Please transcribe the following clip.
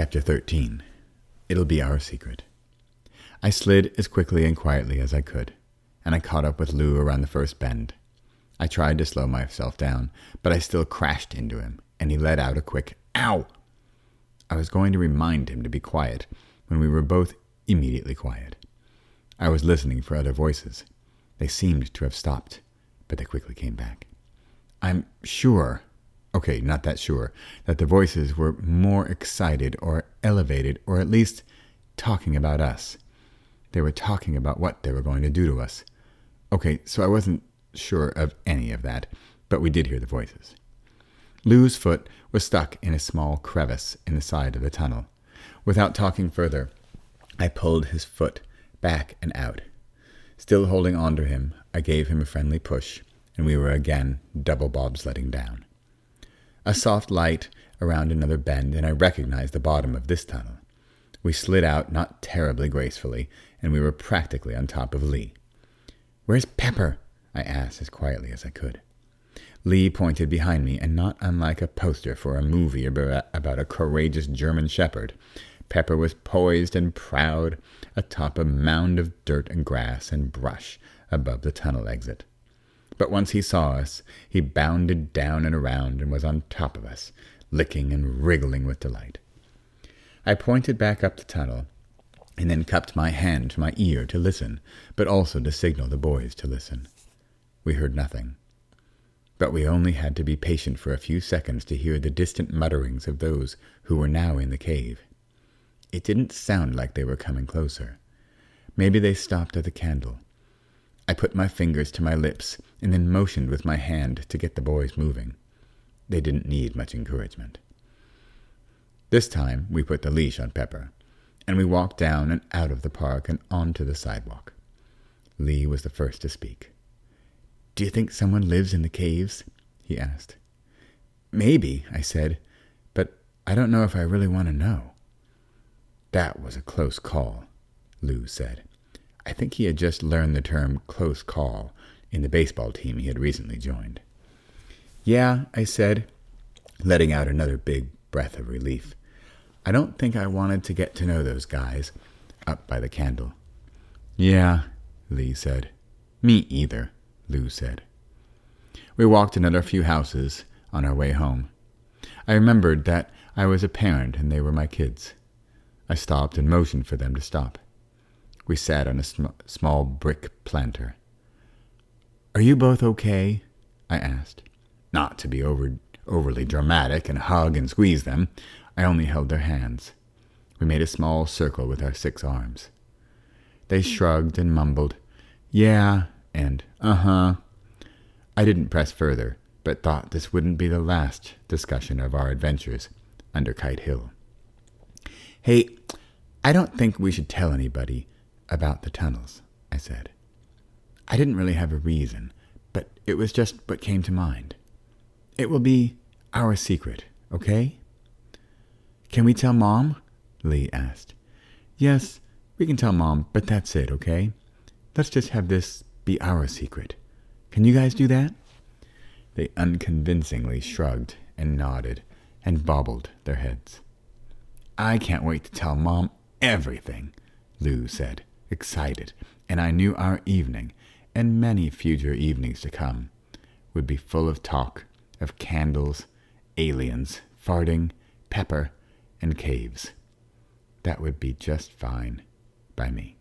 Chapter 13. It'll be our secret. I slid as quickly and quietly as I could, and I caught up with Lou around the first bend. I tried to slow myself down, but I still crashed into him, and he let out a quick, "Ow!" I was going to remind him to be quiet when we were both immediately quiet. I was listening for other voices. They seemed to have stopped, but they quickly came back. I'm sure, not that sure, that the voices were more excited or elevated or at least talking about us. They were talking about what they were going to do to us. So I wasn't sure of any of that, but we did hear the voices. Lou's foot was stuck in a small crevice in the side of the tunnel. Without talking further, I pulled his foot back and out. Still holding on to him, I gave him a friendly push, and we were again double bobsledding down. A soft light around another bend, and I recognized the bottom of this tunnel. We slid out not terribly gracefully, and we were practically on top of Lee. "Where's Pepper?" I asked as quietly as I could. Lee pointed behind me, and not unlike a poster for a movie about a courageous German shepherd, Pepper was poised and proud atop a mound of dirt and grass and brush above the tunnel exit. But once he saw us, he bounded down and around and was on top of us, licking and wriggling with delight. I pointed back up the tunnel and then cupped my hand to my ear to listen, but also to signal the boys to listen. We heard nothing, but we only had to be patient for a few seconds to hear the distant mutterings of those who were now in the cave. It didn't sound like they were coming closer. Maybe they stopped at the candle. I put my fingers to my lips and then motioned with my hand to get the boys moving. They didn't need much encouragement. This time we put the leash on Pepper, and we walked down and out of the park and onto the sidewalk. Lee was the first to speak. "Do you think someone lives in the caves?" he asked. "Maybe," I said, "but I don't know if I really want to know." "That was a close call," Lou said. I think he had just learned the term close call in the baseball team he had recently joined. "Yeah," I said, letting out another big breath of relief. I don't think I wanted to get to know those guys up by the candle. "Yeah," Lee said. "Me either," Lou said. We walked another few houses on our way home. I remembered that I was a parent and they were my kids. I stopped and motioned for them to stop. We sat on a small brick planter. "Are you both okay?" I asked. Not to be overly dramatic and hug and squeeze them, I only held their hands. We made a small circle with our 6 arms. They shrugged and mumbled, "Yeah," and "uh-huh." I didn't press further, but thought this wouldn't be the last discussion of our adventures under Kite Hill. "Hey, I don't think we should tell anybody about the tunnels," I said. I didn't really have a reason, but it was just what came to mind. "It will be our secret, okay?" "Can we tell Mom?" Lee asked. "Yes, we can tell Mom, but that's it, okay? Let's just have this be our secret. Can you guys do that?" They unconvincingly shrugged and nodded and bobbled their heads. "I can't wait to tell Mom everything," Lou said, excited, and I knew our evening, and many future evenings to come, would be full of talk of candles, aliens, farting, Pepper, and caves. That would be just fine by me.